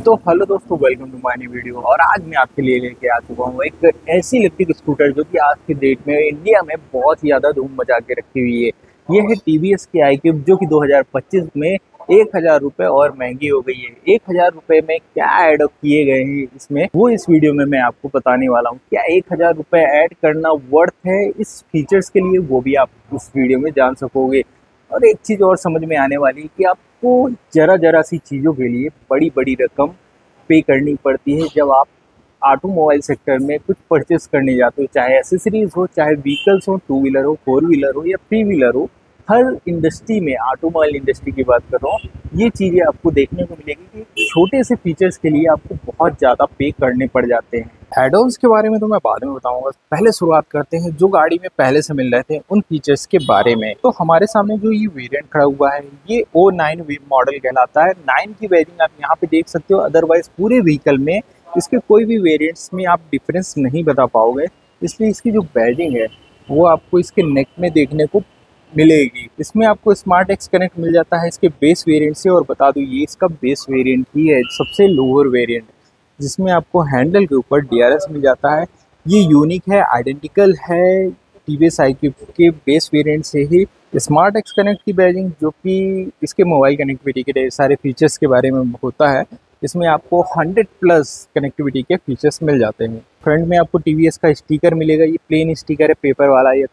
तो हेलो दोस्तों, welcome to my new video. और आज मैं आपके लिए लेके आ चुका हूँ एक ऐसी इलेक्ट्रिक स्कूटर जो कि आज की डेट में इंडिया में बहुत ही ज़्यादा धूम मचा के रखी हुई है। ये है टीवीएस की iQube, जो कि 2025 में 1,000 रुपये और महंगी हो गई है। 1,000 रुपये में क्या ऐड किए गए हैं इसमें, वो इस वीडियो में मैं आपको बताने वाला हूँ। क्या 1,000 रुपये ऐड करना वर्थ है इस फीचर्स के लिए, वो भी आप इस वीडियो में जान सकोगे। और एक चीज़ और समझ में आने वाली है कि आपको जरा जरा सी चीज़ों के लिए बड़ी बड़ी रकम पे करनी पड़ती है जब आप ऑटोमोबाइल सेक्टर में कुछ परचेस करने जाते हो, चाहे एसेसरीज हो, चाहे व्हीकल्स हो, टू व्हीलर हो, फोर व्हीलर हो या थ्री व्हीलर हो। हर इंडस्ट्री में, ऑटोमोबाइल इंडस्ट्री की बात कर रहा हूँ, ये चीज़ें आपको देखने को मिलेगी कि छोटे से फीचर्स के लिए आपको बहुत ज़्यादा पे करने पड़ जाते हैं। एडोन्स के बारे में तो मैं बाद में बताऊंगा, पहले शुरुआत करते हैं जो गाड़ी में पहले से मिल रहे थे उन फीचर्स के बारे में। तो हमारे सामने जो ये वेरिएंट खड़ा हुआ है, ये O9 मॉडल कहलाता है। 9 की वेरिएंट आप यहाँ पे देख सकते हो, अदरवाइज पूरे व्हीकल में इसके कोई भी वेरिएंट्स में आप डिफरेंस नहीं बता पाओगे। इसलिए इसकी जो बैजिंग है वो आपको इसके नेक में देखने को मिलेगी। इसमें आपको स्मार्ट एक्स कनेक्ट मिल जाता है इसके बेस वेरिएंट से। और बता दूं, ये इसका बेस वेरिएंट ही है, सबसे लोअर वेरिएंट, जिसमें आपको हैंडल के ऊपर DRS मिल जाता है। ये यूनिक है, आइडेंटिकल है टीवीएस iQube के बेस वेरिएंट से ही। स्मार्ट एक्स कनेक्ट की बैजिंग, जो कि इसके मोबाइल कनेक्टिविटी के ढेर सारे फीचर्स के बारे में होता है, इसमें आपको 100 प्लस कनेक्टिविटी के फीचर्स मिल जाते हैं। फ्रंट में आपको टीवीएस का स्टिकर मिलेगा, ये प्लेन स्टिकर है, पेपर वाला या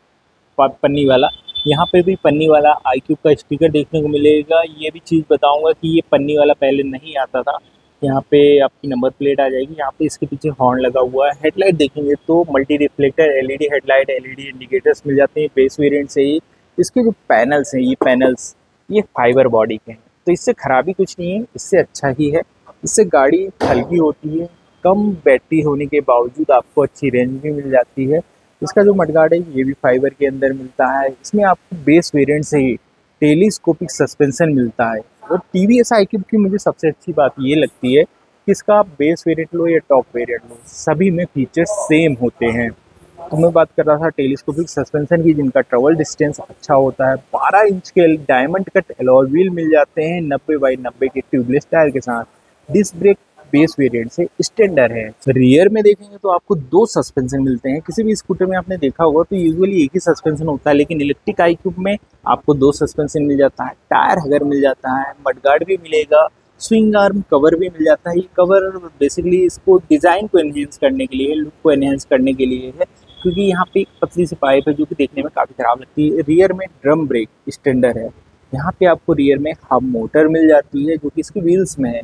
पन्नी वाला। यहाँ पे भी पन्नी वाला iQube का स्टिकर देखने को मिलेगा। ये भी चीज़ बताऊंगा कि ये पन्नी वाला पहले नहीं आता था। यहाँ पे आपकी नंबर प्लेट आ जाएगी, यहाँ पे इसके पीछे हॉर्न लगा हुआ है। हेडलाइट देखेंगे तो multi reflector LED headlight, LED indicators मिल जाते हैं बेस वेरिएंट से ही। इसके जो पैनल्स हैं, ये फाइबर बॉडी के हैं, तो इससे खराबी कुछ नहीं है, इससे अच्छा ही है। इससे गाड़ी हल्की होती है, कम बैटरी होने के बावजूद आपको अच्छी रेंज भी मिल जाती है। इसका जो मडगार्ड है ये भी फाइबर के अंदर मिलता है। इसमें आपको बेस वेरिएंट से ही टेलीस्कोपिक सस्पेंशन मिलता है। और टीवीएस iQube की मुझे सबसे अच्छी बात ये लगती है कि इसका आप बेस वेरिएंट लो या टॉप वेरिएंट लो, सभी में फीचर्स सेम होते हैं। तो मैं बात कर रहा था टेलीस्कोपिक सस्पेंशन की, जिनका ट्रेवल डिस्टेंस अच्छा होता है। 12 इंच के डायमंड कट अलॉय व्हील मिल जाते हैं 90/90 के ट्यूबलेस टायर के साथ। डिस्क ब्रेक बेस वेरिएंट से स्टैंडर्ड है। रियर में देखेंगे तो आपको 2 सस्पेंशन मिलते हैं। किसी भी स्कूटर में आपने देखा होगा तो यूजुअली एक ही सस्पेंशन होता है, लेकिन इलेक्ट्रिक iQube में आपको 2 सस्पेंशन मिल जाता है। टायर हगर मिल जाता है, मडगार्ड भी मिलेगा, स्विंग आर्म कवर भी मिल जाता है। ये कवर बेसिकली इसको डिज़ाइन को एनहेंस करने के लिए, लुक को एनहेंस करने के लिए है, क्योंकि यहाँ पे एक पतली सी पाइप है जो कि देखने में काफ़ी ख़राब लगती है। रियर में ड्रम ब्रेक स्टैंडर्ड है। यहाँ पे आपको रियर में हब मोटर मिल जाती है, जो कि इसकी व्हील्स में है।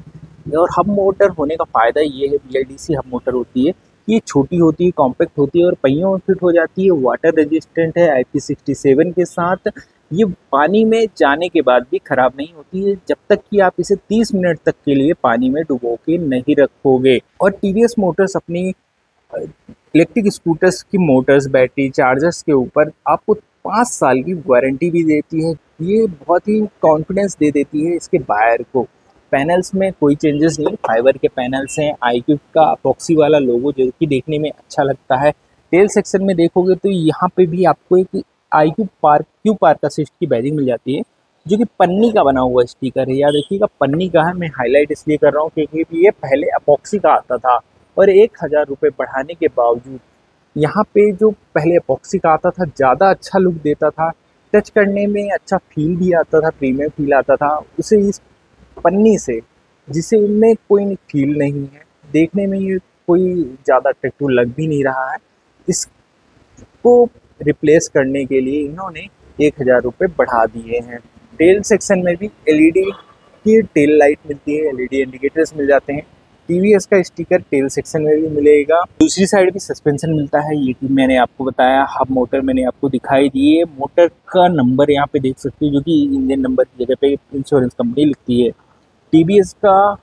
और हब मोटर होने का फ़ायदा ये है, BLDC हब मोटर होती है, ये छोटी होती है, कॉम्पैक्ट होती है और पहियों में फिट हो जाती है। वाटर रेजिस्टेंट है IP67 के साथ। ये पानी में जाने के बाद भी ख़राब नहीं होती है, जब तक कि आप इसे 30 मिनट तक के लिए पानी में डुबो के नहीं रखोगे। और टीवीएस मोटर्स अपनी इलेक्ट्रिक स्कूटर्स की मोटर्स, बैटरी, चार्जर्स के ऊपर आपको 5 साल की वारंटी भी देती है। ये बहुत ही कॉन्फिडेंस दे देती है इसके बायर को। पैनल्स में कोई चेंजेस नहीं, फाइबर के पैनल्स हैं। iQube का अपॉक्सी वाला लोगो जो कि देखने में अच्छा लगता है। टेल सेक्शन में देखोगे तो यहाँ पे भी आपको एक iQube पार्क असिस्ट की बैजिंग मिल जाती है, जो कि पन्नी का बना हुआ स्टिकर है। याद रखिएगा, पन्नी का है। मैं हाईलाइट इसलिए कर रहा हूँ क्योंकि ये पहले अपॉक्सी का आता था, और 1,000 रुपये बढ़ाने के बावजूद यहाँ पे जो पहले अपॉक्सी का आता था ज़्यादा अच्छा लुक देता था, टच करने में अच्छा फील भी आता था, प्रीमियम फील आता था। उसे इस पन्नी से, जिसे इनमें कोई फील नहीं है, देखने में ये कोई ज़्यादा अट्रैक्टिव लग भी नहीं रहा है। इसको रिप्लेस करने के लिए इन्होंने 1,000 रुपये बढ़ा दिए हैं। टेल सेक्शन में भी LED की टेल लाइट मिलती है, LED इंडिकेटर्स मिल जाते हैं। टीवीएस का स्टिकर टेल सेक्शन में भी मिलेगा। दूसरी साइड भी सस्पेंशन मिलता है, ये कि मैंने आपको बताया। हब मोटर मैंने आपको दिखाई दी है। मोटर का नंबर यहाँ पे देख सकते हो, जो कि इंजन नंबर की जगह पे इंश्योरेंस कंपनी लिखती है। टीवीएस का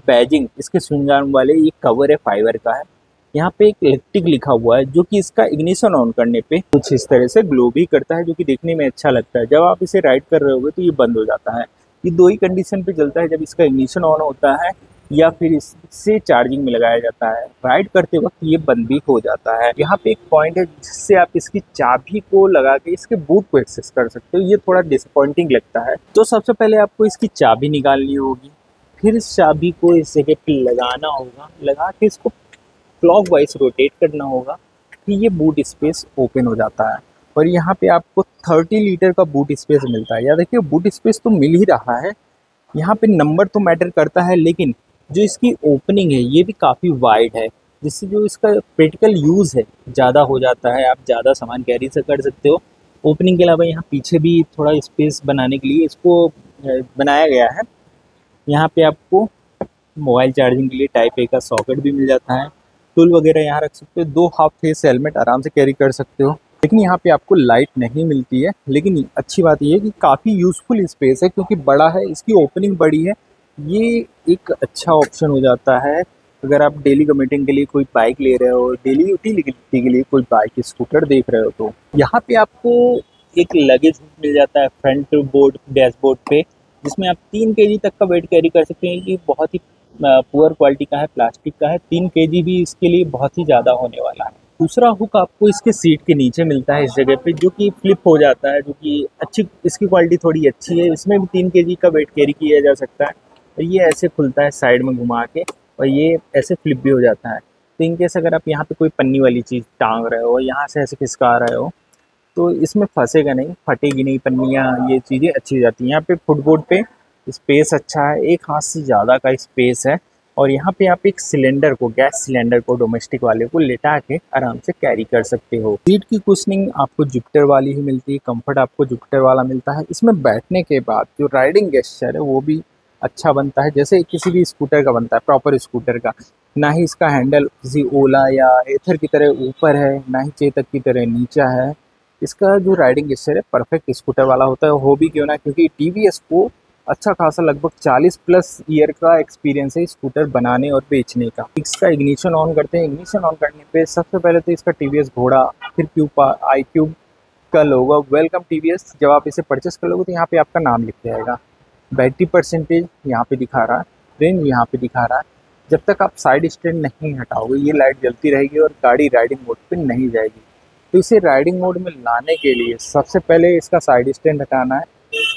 बैजिंग, इसके स्विंग आर्म वाले ये कवर है, फाइबर का है। यहाँ पे एक इलेक्ट्रिक लिखा हुआ है, जो कि इसका इग्निशन ऑन करने पे कुछ इस तरह से ग्लो भी करता है, जो कि देखने में अच्छा लगता है। जब आप इसे राइड कर रहे होगे तो ये बंद हो जाता है। ये 2 ही कंडीशन पे चलता है, जब इसका इग्निशन ऑन होता है या फिर इससे चार्जिंग में लगाया जाता है। राइड करते वक्त ये बंद भी हो जाता है। यहाँ पे एक पॉइंट है जिससे आप इसकी चाबी को लगा के इसके बूट को एक्सेस कर सकते हो। ये थोड़ा डिसअपॉइंटिंग लगता है। तो सबसे पहले आपको इसकी चाबी निकालनी होगी, फिर इस चाबी को इस जगह पे लगाना होगा, लगा के इसको क्लॉक वाइज रोटेट करना होगा कि ये बूट स्पेस ओपन हो जाता है। और यहाँ पे आपको 30 लीटर का बूट स्पेस मिलता है। या देखिए बूट स्पेस तो मिल ही रहा है, यहाँ पे नंबर तो मैटर करता है, लेकिन जो इसकी ओपनिंग है ये भी काफ़ी वाइड है, जिससे जो इसका प्रैक्टिकल यूज़ है ज़्यादा हो जाता है, आप ज़्यादा सामान कैरी से कर सकते हो। ओपनिंग के अलावा यहाँ पीछे भी थोड़ा स्पेस बनाने के लिए इसको बनाया गया है। यहाँ पे आपको मोबाइल चार्जिंग के लिए टाइप ए का सॉकेट भी मिल जाता है। टूल वगैरह यहाँ रख सकते हो, 2 हाफ फेस हेलमेट आराम से कैरी कर सकते हो। लेकिन यहाँ पे आपको लाइट नहीं मिलती है, लेकिन अच्छी बात ये है कि काफ़ी यूज़फुल स्पेस है, क्योंकि बड़ा है, इसकी ओपनिंग बड़ी है। ये एक अच्छा ऑप्शन हो जाता है अगर आप डेली कम्यूटिंग के लिए कोई बाइक ले रहे हो, डेली यूटिलिटी के लिए कोई बाइक स्कूटर देख रहे हो। तो यहाँ पे आपको एक लगेज मिल जाता है फ्रंट बोर्ड डैशबोर्ड पे, जिसमें आप 3 केजी तक का वेट कैरी कर सकते हैं। ये बहुत ही पुअर क्वालिटी का है, प्लास्टिक का है। 3 केजी भी इसके लिए बहुत ही ज़्यादा होने वाला है। दूसरा हुक आपको इसके सीट के नीचे मिलता है इस जगह पे, जो कि फ्लिप हो जाता है, जो कि अच्छी, इसकी क्वालिटी थोड़ी अच्छी है। इसमें भी 3 केजी का वेट कैरी किया जा सकता है। और ये ऐसे खुलता है साइड में घुमा के, और ये ऐसे फ्लिप भी हो जाता है। तो इनकेस अगर आप यहाँ पे कोई पन्नी वाली चीज़ टांग रहे हो, यहाँ से ऐसे खिसका रहे हो, तो इसमें फंसेगा नहीं, फटेगी नहीं पन्नियाँ, ये चीज़ें अच्छी हो जाती हैं। यहाँ पे फुटबोर्ड पे स्पेस अच्छा है, एक हाथ से ज़्यादा का स्पेस है। और यहाँ पे आप एक सिलेंडर को, गैस सिलेंडर को, डोमेस्टिक वाले को लेटा के आराम से कैरी कर सकते हो। सीट की कुशनिंग आपको जुपिटर वाली ही मिलती है, कंफर्ट आपको जुपिटर वाला मिलता है। इसमें बैठने के बाद जो राइडिंग गेस्चर है वो भी अच्छा बनता है, जैसे किसी भी स्कूटर का बनता है, प्रॉपर स्कूटर का। ना ही इसका हैंडल किसी ओला या एथर की तरह ऊपर है, ना ही चेतक की तरह नीचा है। इसका जो राइडिंग गेस्चर है परफेक्ट स्कूटर वाला होता है। हो भी क्यों ना, क्योंकि टीवीएस को अच्छा खासा लगभग 40 प्लस ईयर का एक्सपीरियंस है स्कूटर बनाने और बेचने का। इसका इग्निशन ऑन करते हैं, इग्निशन ऑन करने पे सबसे पहले तो इसका टीवीएस घोड़ा, फिर आई क्यूब का लोगो, वेलकम टीवीएस। जब आप इसे परचेस कर लोगे तो यहाँ पे आपका नाम लिख जाएगा। बैटरी परसेंटेज यहाँ पे दिखा रहा है, रेंज यहाँ पे दिखा रहा है। जब तक आप साइड स्टैंड नहीं हटाओगे ये लाइट जलती रहेगी और गाड़ी राइडिंग मोड पे नहीं जाएगी। तो इसे राइडिंग मोड में लाने के लिए सबसे पहले इसका साइड स्टैंड हटाना है,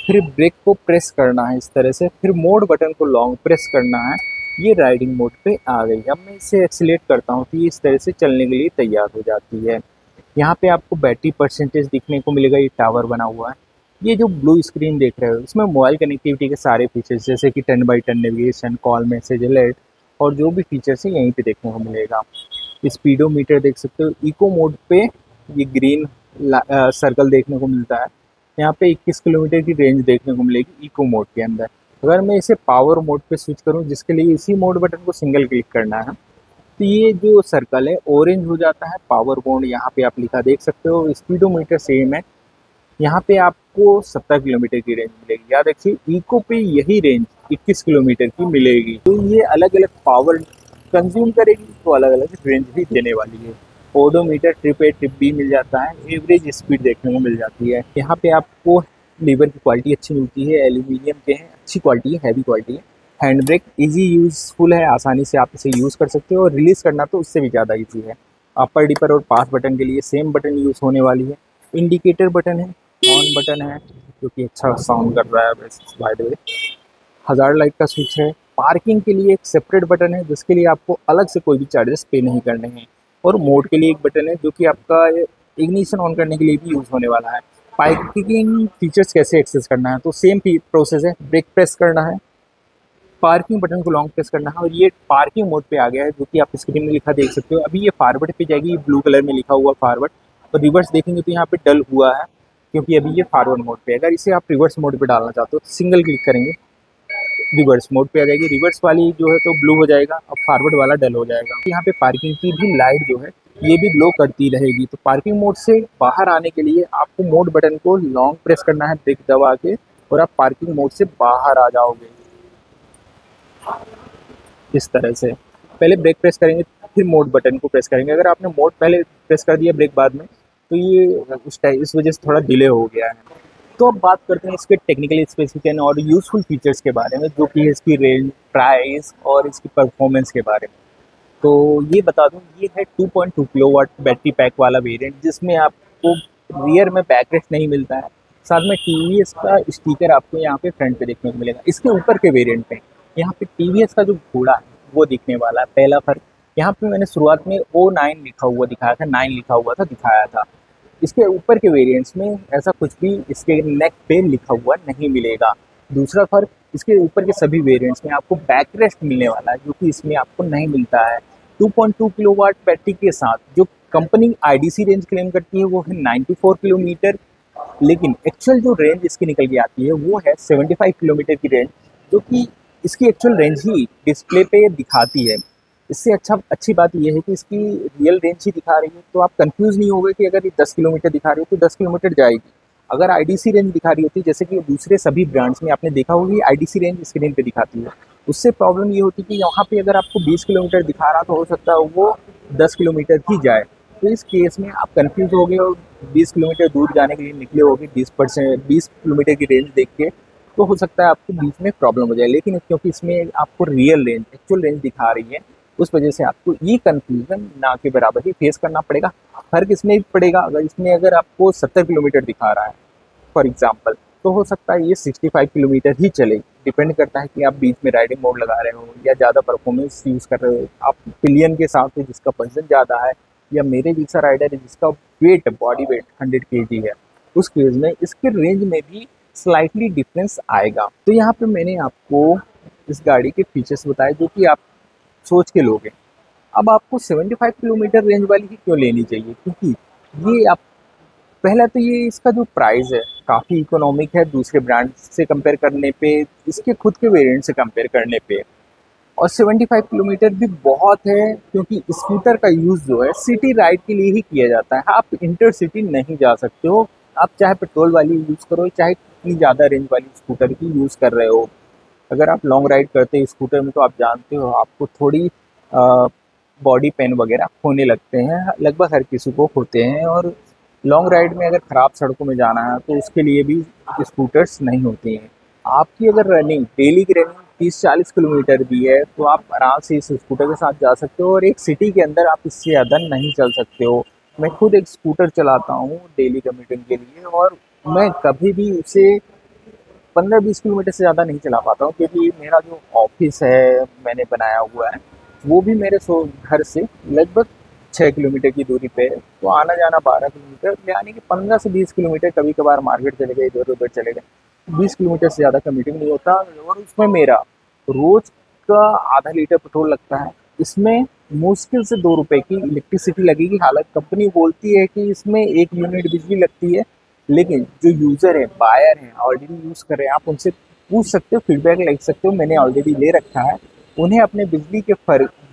फिर ब्रेक को प्रेस करना है इस तरह से, फिर मोड बटन को लॉन्ग प्रेस करना है। ये राइडिंग मोड पे आ गई। अब मैं इसे एक्सीलेट करता हूँ तो ये इस तरह से चलने के लिए तैयार हो जाती है। यहाँ पे आपको बैटरी परसेंटेज दिखने को मिलेगा, ये टावर बना हुआ है। ये जो ब्लू स्क्रीन देख रहे हो इसमें मोबाइल कनेक्टिविटी के सारे फीचर्स, जैसे कि 10x10 navigation, call, message, alert और जो भी फीचर्स है यहीं पे देखने को मिलेगा। स्पीडोमीटर देख सकते हो। इको मोड पे ये ग्रीन सर्कल देखने को मिलता है। यहाँ पे 21 किलोमीटर की रेंज देखने को मिलेगी इको मोड के अंदर। अगर मैं इसे पावर मोड पे स्विच करूँ, जिसके लिए इसी मोड बटन को सिंगल क्लिक करना है, तो ये जो सर्कल है ऑरेंज हो जाता है, पावर मोड यहाँ पे आप लिखा देख सकते हो। स्पीडोमीटर सेम है, यहाँ पे आपको 70 किलोमीटर की रेंज मिलेगी। याद रखिए इको पे यही रेंज 21 किलोमीटर की मिलेगी। तो ये अलग अलग पावर कंज्यूम करेगी, तो अलग अलग रेंज भी देने वाली है। Odometer trip A trip B मिल जाता है, एवरेज स्पीड देखने को मिल जाती है। यहाँ पे आपको लीवर की क्वालिटी अच्छी मिलती है, एल्यूमिनियम के हैं, अच्छी क्वालिटी है, हैवी क्वालिटी है। हैंड ब्रेक इजी यूजफुल है, आसानी से आप इसे यूज़ कर सकते हो, और रिलीज़ करना तो उससे भी ज़्यादा ईजी है। अपर डिपर और पास बटन के लिए सेम बटन यूज़ होने वाली है। इंडिकेटर बटन है, ऑन बटन है जो कि अच्छा साउंड कर रहा है by the way. Hazard light का स्विच है। पार्किंग के लिए एक सेपरेट बटन है, जिसके लिए आपको अलग से कोई भी चार्जेस पे नहीं करने हैं। और मोड के लिए एक बटन है जो कि आपका इग्निशन ऑन करने के लिए भी यूज़ होने वाला है। पार्किंग फीचर्स कैसे एक्सेस करना है, तो सेम प्रोसेस है। ब्रेक प्रेस करना है, पार्किंग बटन को लॉन्ग प्रेस करना है, और ये पार्किंग मोड पे आ गया है, जो कि आप स्क्रीन में लिखा देख सकते हो। अभी ये फॉरवर्ड पे जाएगी, ब्लू कलर में लिखा हुआ फॉरवर्ड। और रिवर्स देखेंगे तो यहाँ पे डल हुआ है, क्योंकि अभी ये फॉरवर्ड मोड पे है। अगर इसे आप रिवर्स मोड पे डालना चाहते हो तो सिंगल क्लिक करेंगे, रिवर्स मोड पे आ जाएगी। रिवर्स वाली जो है तो ब्लू हो जाएगा, अब फॉरवर्ड वाला डल हो जाएगा। यहाँ पे पार्किंग की भी लाइट जो है ये भी ग्लो करती रहेगी। तो पार्किंग मोड से बाहर आने के लिए आपको मोड बटन को लॉन्ग प्रेस करना है, ब्रेक दबा के, और आप पार्किंग मोड से बाहर आ जाओगे इस तरह से। पहले ब्रेक प्रेस करेंगे, फिर मोड बटन को प्रेस करेंगे। अगर आपने मोड पहले प्रेस कर दिया, ब्रेक बाद में, तो ये इस वजह से थोड़ा डिले हो गया है। तो अब बात करते हैं इसके टेक्निकल स्पेसिफिकेशन और यूज़फुल फीचर्स के बारे में, जो कि इसकी रेंज, प्राइस और इसकी परफॉर्मेंस के बारे में। तो ये बता दूं, ये है 2.2 किलोवाट बैटरी पैक वाला वेरिएंट, जिसमें आपको रियर में बैक रेस्ट नहीं मिलता है। साथ में टीवीएस का स्टिकर आपको यहाँ पे फ्रंट पे देखने को मिलेगा। इसके ऊपर के वेरिएंट में यहाँ पे टीवीएस का जो घोड़ा है वो दिखने वाला है। पहला फर्क, यहाँ पे मैंने शुरुआत में O9 लिखा हुआ दिखाया था, 9 लिखा हुआ था दिखाया था। इसके ऊपर के वेरिएंट्स में ऐसा कुछ भी इसके नेक पे लिखा हुआ नहीं मिलेगा। दूसरा फर्क, इसके ऊपर के सभी वेरिएंट्स में आपको बैकरेस्ट मिलने वाला है, जो कि इसमें आपको नहीं मिलता है। 2.2 किलोवाट बैटरी के साथ जो कंपनी आईडीसी रेंज क्लेम करती है वो है 94 किलोमीटर, लेकिन एक्चुअल जो रेंज इसकी निकल के आती है वो है 75 किलोमीटर की रेंज, जो कि इसकी एक्चुअल रेंज ही डिस्प्ले पे दिखाती है। इससे अच्छी बात यह है कि इसकी रियल रेंज ही दिखा रही है, तो आप कंफ्यूज नहीं होगे कि अगर ये 10 किलोमीटर दिखा रही है तो 10 किलोमीटर जाएगी। अगर आईडीसी रेंज दिखा रही होती, जैसे कि दूसरे सभी ब्रांड्स में आपने देखा होगा कि आईडीसी रेंज स्क्रीन पे दिखाती है, उससे प्रॉब्लम ये होती है कि यहाँ पे अगर आपको 20 किलोमीटर दिखा रहा तो हो सकता है वो 10 किलोमीटर ही जाए। तो इस केस में आप कंफ्यूज हो गए और 20 किलोमीटर दूर जाने के लिए निकले होगे 20 किलोमीटर की रेंज देख के, तो हो सकता है आपको बीच में प्रॉब्लम हो जाए। लेकिन क्योंकि इसमें आपको रियल रेंज, एक्चुअल रेंज दिखा रही है, उस वजह से आपको ये कंफ्यूजन ना के बराबर ही फेस करना पड़ेगा। फर्क इसमें भी पड़ेगा, अगर आपको 70 किलोमीटर दिखा रहा है फॉर एग्जांपल, तो हो सकता है ये 65 किलोमीटर ही चले। डिपेंड करता है कि आप बीच में राइडिंग मोड लगा रहे हो या ज़्यादा परफॉर्मेंस यूज़ कर रहे हो, आप पिलियन के साथ में जिसका वजन ज़्यादा है, या मेरे जैसा राइडर है जिसका बॉडी वेट 100 kg है, उस केस में इसके रेंज में भी स्लाइटली डिफरेंस आएगा। तो यहाँ पे मैंने आपको इस गाड़ी के फीचर्स बताए जो कि आप सोच के लोगे। अब आपको 75 किलोमीटर रेंज वाली ही क्यों लेनी चाहिए, क्योंकि ये आप पहला तो ये इसका जो प्राइस है काफ़ी इकोनॉमिक है दूसरे ब्रांड से कंपेयर करने पे, इसके खुद के वेरिएंट से कंपेयर करने पे। और 75 किलोमीटर भी बहुत है, क्योंकि स्कूटर का यूज़ जो है सिटी राइड के लिए ही किया जाता है। आप इंटर सिटी नहीं जा सकते हो, आप चाहे पेट्रोल वाली यूज़ करो चाहे कितनी ज़्यादा रेंज वाली स्कूटर की यूज़ कर रहे हो। अगर आप लॉन्ग राइड करते हैं स्कूटर में तो आप जानते हो आपको थोड़ी बॉडी पेन वगैरह होने लगते हैं, लगभग हर किसी को होते हैं। और लॉन्ग राइड में अगर ख़राब सड़कों में जाना है तो उसके लिए भी स्कूटर्स नहीं होती हैं। आपकी अगर रनिंग, डेली की रनिंग 30-40 किलोमीटर भी है तो आप आराम से इस स्कूटर के साथ जा सकते हो, और एक सिटी के अंदर आप इससे ज़्यादा नहीं चल सकते हो। मैं खुद एक स्कूटर चलाता हूँ डेली कम्यूटिंग के लिए, और मैं कभी भी उसे 15-20 किलोमीटर से ज़्यादा नहीं चला पाता हूँ, क्योंकि मेरा जो ऑफिस है मैंने बनाया हुआ है वो भी मेरे घर से लगभग 6 किलोमीटर की दूरी पे है। तो आना जाना 12 किलोमीटर, यानी कि 15 से 20 किलोमीटर, कभी कभार मार्केट चले गए, इधर उधर चले गए, 20 किलोमीटर से ज़्यादा कम्यूटिंग नहीं होता। और उसमें मेरा रोज़ का आधा लीटर पेट्रोल लगता है, इसमें मुश्किल से 2 रुपये की इलेक्ट्रिसिटी लगेगी। हालांकि कंपनी बोलती है कि इसमें 1 यूनिट बिजली लगती है, लेकिन जो यूज़र है, बायर हैं, ऑलरेडी यूज़ कर रहे हैं, आप उनसे पूछ सकते हो, फीडबैक ले सकते हो, मैंने ऑलरेडी ले रखा है। उन्हें अपने बिजली के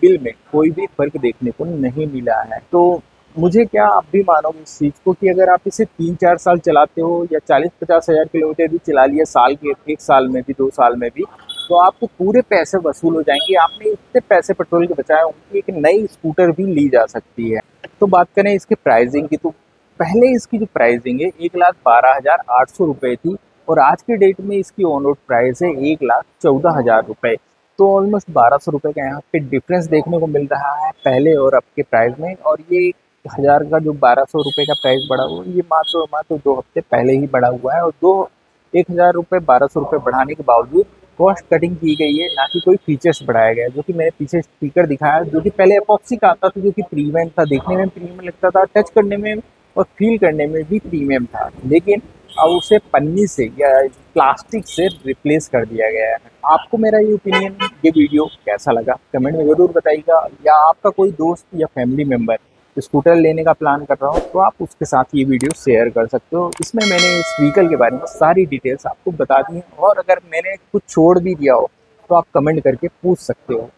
बिल में कोई भी फ़र्क देखने को नहीं मिला है। तो मुझे क्या, आप भी मानोगे इस चीज़ को कि अगर आप इसे 3-4 साल चलाते हो या 40-50 हज़ार किलोमीटर भी चला लिया साल के, 1 साल में भी 2 साल में भी, तो आपको पूरे पैसे वसूल हो जाएंगे। आपने इतने पैसे पेट्रोल के बचाए होंगे, एक नई स्कूटर भी ली जा सकती है। तो बात करें इसके प्राइसिंग की, तो पहले इसकी जो प्राइसिंग है 1,12,800 रुपये थी, और आज के डेट में इसकी ऑन रोड प्राइस है 1,14,000 रुपये। तो ऑलमोस्ट 1,200 रुपये का यहाँ पे डिफरेंस देखने को मिल रहा है पहले और अब के प्राइस में। और ये 1,000 का जो 1,200 रुपये का प्राइस बढ़ा हुआ है, ये मात्र 2 हफ्ते पहले ही बढ़ा हुआ है। और 1,000 रुपये 1,200 रुपये बढ़ाने के बावजूद कॉस्ट कटिंग की गई है, ना कि कोई फीचर्स बढ़ाया गया है। जो कि मैंने पीछे स्पीकर दिखाया, जो कि पहले एपॉक्सी का आता था, जो कि प्रीमियम था, देखने में प्रीमियम लगता था, टच करने में और फील करने में भी प्रीमियम था, लेकिन अब उसे पन्नी से या प्लास्टिक से रिप्लेस कर दिया गया है। आपको मेरा ये ओपिनियन, ये वीडियो कैसा लगा कमेंट में ज़रूर बताइएगा। या आपका कोई दोस्त या फैमिली मेम्बर स्कूटर लेने का प्लान कर रहा हो तो आप उसके साथ ये वीडियो शेयर कर सकते हो। इसमें मैंने इस व्हीकल के बारे में सारी डिटेल्स आपको बता दी हैं, और अगर मैंने कुछ छोड़ भी दिया हो तो आप कमेंट करके पूछ सकते हो।